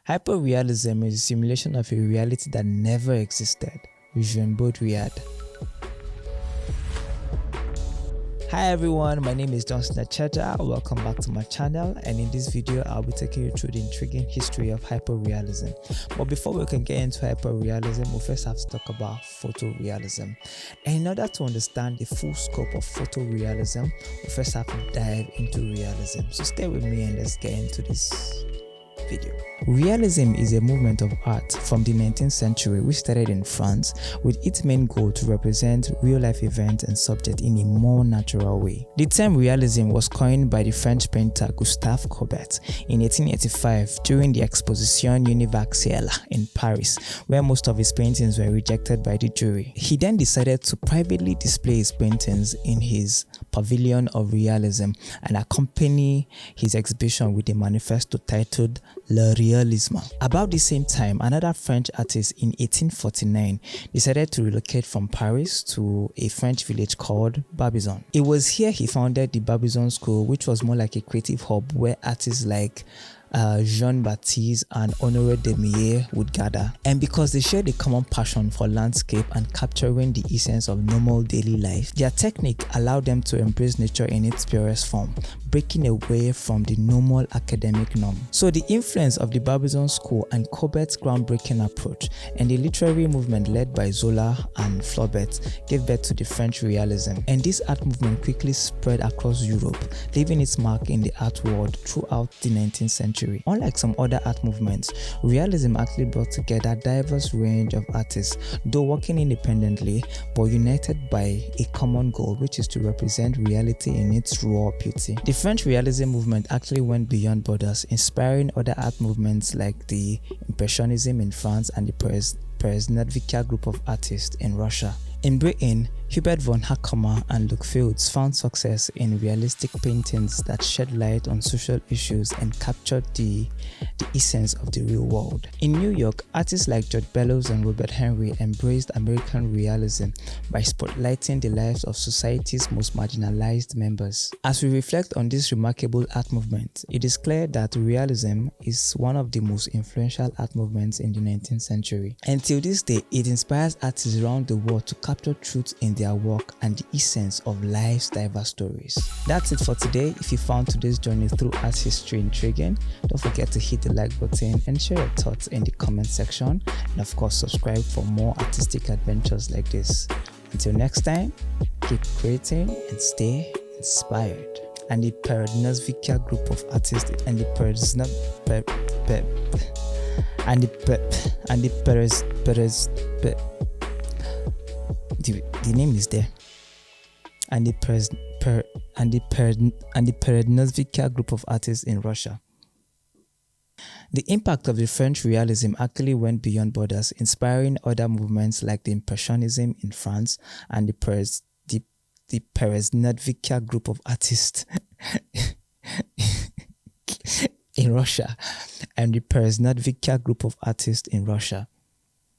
Hyperrealism is a simulation of a reality that never existed, with Jean Baudrillard. Hi everyone, my name is Johnson Acheta. Welcome back to my channel, and in this video I'll be taking you through the intriguing history of hyperrealism. But before we can get into hyperrealism, we first have to talk about photorealism. And in order to understand the full scope of photorealism, we first have to dive into realism. So stay with me and let's get into this video. Realism is a movement of art from the 19th century which started in France with its main goal to represent real-life events and subjects in a more natural way. The term realism was coined by the French painter Gustave Courbet in 1885 during the Exposition Universelle in Paris, where most of his paintings were rejected by the jury. He then decided to privately display his paintings in his pavilion of realism and accompany his exhibition with a manifesto titled Realism. About the same time, another French artist in 1849 decided to relocate from Paris to a French village called Barbizon. It was here he founded the Barbizon School, which was more like a creative hub where artists like Jean-Baptiste and Honoré de Millet would gather. And because they shared a common passion for landscape and capturing the essence of normal daily life, their technique allowed them to embrace nature in its purest form, breaking away from the normal academic norm. So the influence of the Barbizon School and Courbet's groundbreaking approach and the literary movement led by Zola and Flaubert gave birth to the French Realism. And this art movement quickly spread across Europe, leaving its mark in the art world throughout the 19th century. Unlike some other art movements, realism actually brought together a diverse range of artists, though working independently but united by a common goal, which is to represent reality in its raw beauty. The French realism movement actually went beyond borders, inspiring other art movements like the Impressionism in France and the Peresnodvika group of artists in Russia. In Britain, Hubert von Hackermann and Luc Fields found success in realistic paintings that shed light on social issues and captured the essence of the real world. In New York, artists like George Bellows and Robert Henry embraced American realism by spotlighting the lives of society's most marginalized members. As we reflect on this remarkable art movement, it is clear that realism is one of the most influential art movements in the 19th century. Until this day, it inspires artists around the world to capture truth in their work and the essence of life's diverse stories. That's it for today. If you found today's journey through art history intriguing, don't forget to hit the like button and share your thoughts in the comment section, and of course subscribe for more artistic adventures like this. Until next time, keep creating and stay inspired. And the Peresnodvika group of artists and the the name is there, and the Peresnodvika group of artists in Russia. The impact of the French Realism actually went beyond borders, inspiring other movements like the Impressionism in France and the Peresnodvika group of artists in Russia, and the Peresnodvika group of artists in Russia.